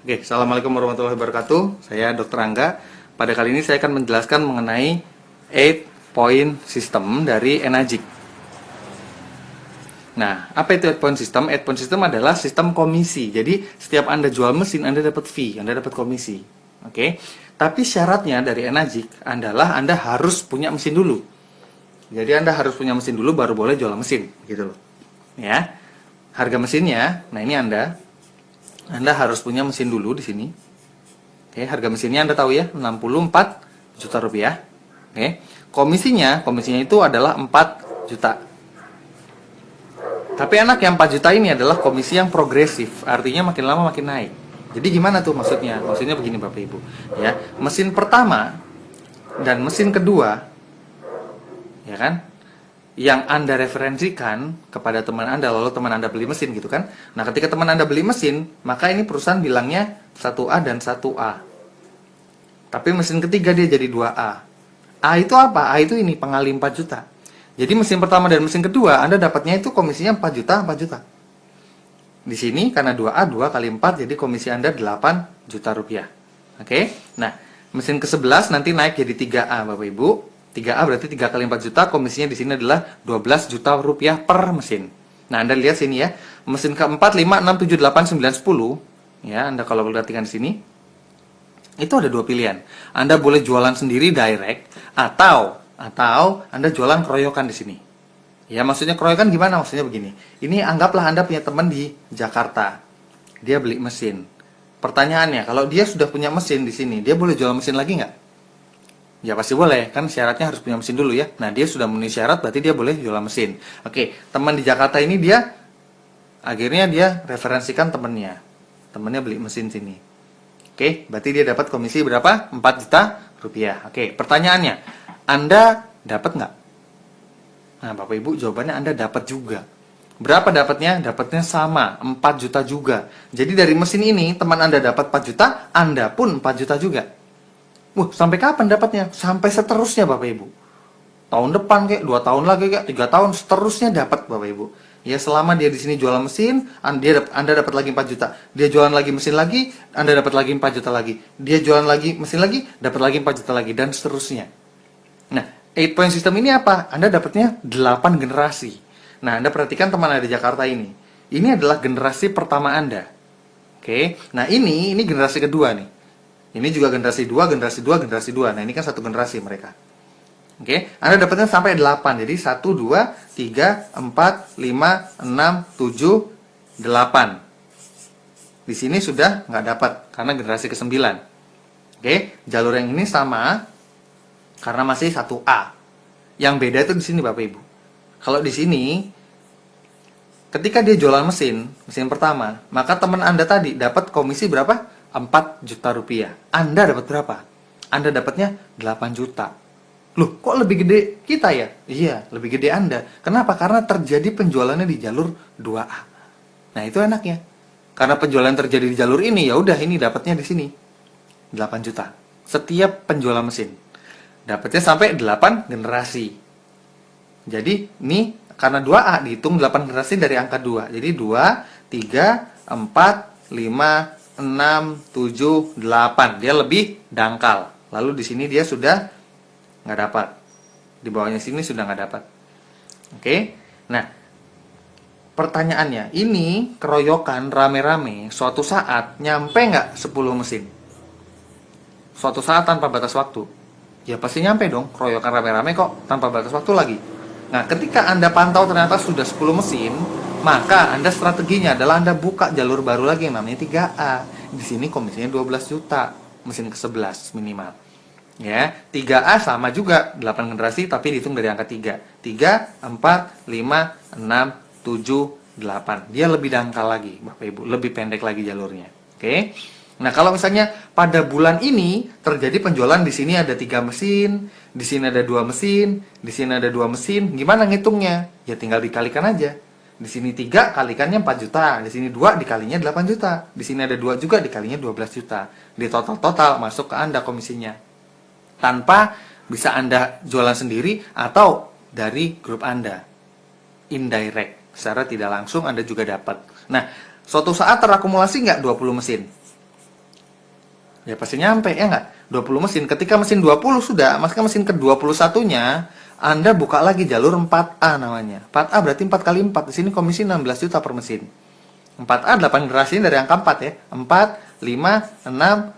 Oke, Assalamualaikum warahmatullahi wabarakatuh. Saya Dr. Angga. Pada kali ini saya akan menjelaskan mengenai 8 point system dari Enagic. Nah, apa itu 8 point system? 8 point system adalah sistem komisi. Jadi, setiap Anda jual mesin, Anda dapat fee, Anda dapat komisi. Oke. Tapi syaratnya dari Enagic adalah Anda harus punya mesin dulu. Jadi, Anda harus punya mesin dulu baru boleh jual mesin, gitu loh. Ya. Harga mesinnya, nah ini Anda harus punya mesin dulu di sini. Oke, harga mesinnya Anda tahu ya, 64 juta rupiah. Oke. Komisinya itu adalah 4 juta. Tapi enak yang 4 juta ini adalah komisi yang progresif, artinya makin lama makin naik. Jadi gimana tuh maksudnya? Maksudnya begini Bapak Ibu, ya. Mesin pertama dan mesin kedua, ya kan? Yang Anda referensikan kepada teman Anda, lalu teman Anda beli mesin gitu kan. Nah, ketika teman Anda beli mesin, maka ini perusahaan bilangnya 1A dan 1A. Tapi mesin ketiga dia jadi 2A. A itu apa? A itu ini pengali 4 juta. Jadi mesin pertama dan mesin kedua Anda dapatnya itu komisinya 4 juta, 4 juta. Di sini karena 2A, 2 kali 4 jadi komisi Anda 8 juta rupiah. Oke. Nah, mesin ke-11 nanti naik jadi 3A Bapak Ibu. 3A berarti 3 kali 4 juta, komisinya di sini adalah 12 juta rupiah per mesin. Nah, Anda lihat sini ya. Mesin keempat, 5, 6, 7, 8, 9, 10. Ya, Anda kalau perhatikan di sini, itu ada dua pilihan. Anda boleh jualan sendiri direct, atau Anda jualan keroyokan di sini. Ya, maksudnya keroyokan gimana? Maksudnya begini. Ini anggaplah Anda punya teman di Jakarta. Dia beli mesin. Pertanyaannya, kalau dia sudah punya mesin di sini, dia boleh jual mesin lagi nggak? Ya pasti boleh, kan syaratnya harus punya mesin dulu ya. Nah, dia sudah memenuhi syarat, berarti dia boleh jual mesin. Oke, teman di Jakarta ini akhirnya dia referensikan temannya. Temannya beli mesin sini. Oke, berarti dia dapat komisi berapa? 4 juta rupiah. Oke, pertanyaannya, Anda dapat nggak? Nah, Bapak Ibu, jawabannya Anda dapat juga. Berapa dapatnya? Dapatnya sama, 4 juta juga. Jadi dari mesin ini, teman Anda dapat 4 juta, Anda pun 4 juta juga. Sampai kapan dapatnya? Sampai seterusnya Bapak Ibu. Tahun depan kayak 2 tahun lagi kayak 3 tahun seterusnya dapat Bapak Ibu. Ya selama dia di sini jualan mesin, Anda dapat lagi 4 juta. Dia jualan lagi mesin lagi, Anda dapat lagi 4 juta lagi. Dia jualan lagi mesin lagi, dapat lagi 4 juta lagi dan seterusnya. Nah, 8 point system ini apa? Anda dapatnya 8 generasi. Nah, Anda perhatikan teman Anda di Jakarta ini. Ini adalah generasi pertama Anda. Oke. Nah, ini generasi kedua nih. Ini juga generasi 2, generasi 2, generasi 2. Nah, ini kan satu generasi mereka. Oke, Anda dapatnya sampai 8. Jadi 1, 2, 3, 4, 5, 6, 7, 8. Di sini sudah nggak dapat karena generasi ke-9. Oke, jalur yang ini sama karena masih 1A. Yang beda itu di sini Bapak Ibu. Kalau di sini ketika dia jualan mesin pertama, maka teman Anda tadi dapat komisi berapa? 4 juta rupiah. Anda dapat berapa? Anda dapatnya 8 juta. Loh, kok lebih gede kita ya? Iya, lebih gede Anda. Kenapa? Karena terjadi penjualannya di jalur 2A. Nah, itu enaknya. Karena penjualan terjadi di jalur ini, ya udah ini dapatnya di sini. 8 juta. Setiap penjualan mesin. Dapatnya sampai 8 generasi. Jadi, ini karena 2A dihitung 8 generasi dari angka 2. Jadi 2, 3, 4, 5, 6, 7, 8. Dia lebih dangkal. Lalu di sini dia sudah nggak dapat. Di bawahnya sini sudah nggak dapat. Oke. Nah, pertanyaannya, ini keroyokan rame-rame suatu saat nyampe nggak 10 mesin? Suatu saat tanpa batas waktu. Ya pasti nyampe dong, keroyokan rame-rame kok tanpa batas waktu lagi. Nah, ketika Anda pantau ternyata sudah 10 mesin, maka Anda strateginya adalah Anda buka jalur baru lagi yang namanya 3A. Di sini komisinya 12 juta, mesin ke-11 minimal. Ya, 3A sama juga 8 generasi tapi dihitung dari angka 3. 3, 4, 5, 6, 7, 8. Dia lebih dangkal lagi, Bapak Ibu, lebih pendek lagi jalurnya. Oke. Nah, kalau misalnya pada bulan ini terjadi penjualan di sini ada 3 mesin, di sini ada 2 mesin, di sini ada 2 mesin, gimana ngitungnya? Ya tinggal dikalikan aja. Di sini 3 kalikannya 4 juta, di sini 2 dikalinya 8 juta, di sini ada 2 juga dikalinya 12 juta. Di total masuk ke Anda komisinya. Tanpa bisa Anda jualan sendiri atau dari grup Anda. Indirect, secara tidak langsung Anda juga dapat. Nah, suatu saat terakumulasi nggak 20 mesin? Ya pasti nyampe, ya nggak? 20 mesin. Ketika mesin 20 sudah, maka mesin ke-21-nya Anda buka lagi jalur 4A namanya. 4A berarti 4 kali 4. Di sini komisi 16 juta per mesin. 4A 8 generasi dari angka 4 ya. 4, 5, 6,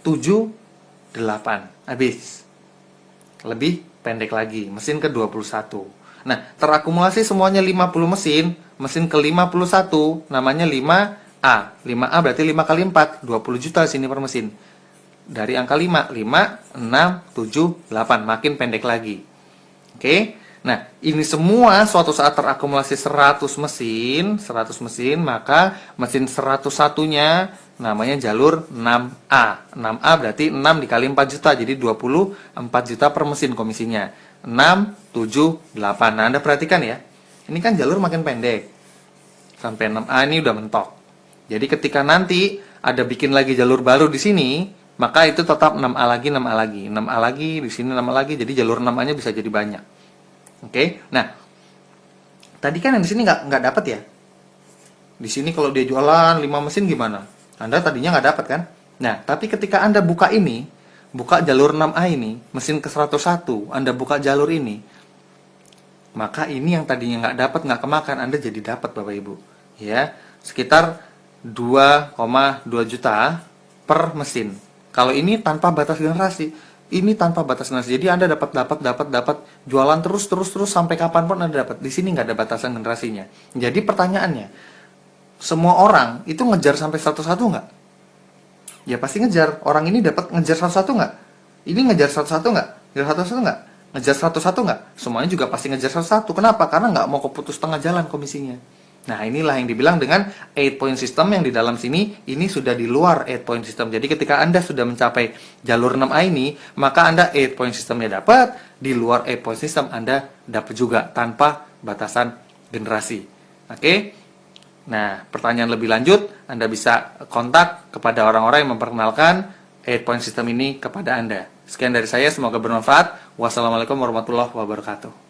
7, 8. Habis. Lebih pendek lagi, mesin ke-21. Nah, terakumulasi semuanya 50 mesin. Mesin ke-51 namanya 5A. 5A berarti 5 kali 4, 20 juta sini per mesin. Dari angka 5, 5, 6, 7, 8. Makin pendek lagi. Oke. Nah, ini semua suatu saat terakumulasi 100 mesin, maka mesin 101-nya namanya jalur 6A. 6A berarti 6 dikali 4 juta, jadi 24 juta per mesin komisinya. 6, 7, 8. Nah, Anda perhatikan ya. Ini kan jalur makin pendek. Sampai 6A ini udah mentok. Jadi ketika nanti ada bikin lagi jalur baru di sini, maka itu tetap 6A lagi, 6A lagi. 6A lagi, di sini 6A lagi, jadi jalur 6A-nya bisa jadi banyak. Oke, nah tadi kan yang di sini nggak dapat ya. Di sini kalau dia jualan 5 mesin gimana? Anda tadinya nggak dapat kan? Nah, tapi ketika Anda buka ini, buka jalur 6A ini, mesin ke 101, Anda buka jalur ini, maka ini yang tadinya nggak dapat, nggak kemakan, Anda jadi dapat Bapak Ibu. Ya, sekitar 2,2 juta per mesin. Kalau ini tanpa batas generasi. Ini tanpa batas generasi. Jadi Anda dapat jualan terus sampai kapanpun Anda dapat. Di sini nggak ada batasan generasinya. Jadi pertanyaannya, semua orang itu ngejar sampai 101 nggak? Ya pasti ngejar. Orang ini dapat ngejar 101 nggak? Ini ngejar 101 nggak? Ngejar 101 nggak? Ngejar 101 nggak? Semuanya juga pasti ngejar 101. Kenapa? Karena nggak mau keputus tengah jalan komisinya. Nah, inilah yang dibilang dengan 8 point system yang di dalam sini, ini sudah di luar 8 point system. Jadi ketika Anda sudah mencapai jalur 6A ini, maka Anda 8 point systemnya dapat, di luar 8 point system Anda dapat juga tanpa batasan generasi. Oke? Nah, pertanyaan lebih lanjut, Anda bisa kontak kepada orang-orang yang memperkenalkan 8 point system ini kepada Anda. Sekian dari saya, semoga bermanfaat. Wassalamualaikum warahmatullahi wabarakatuh.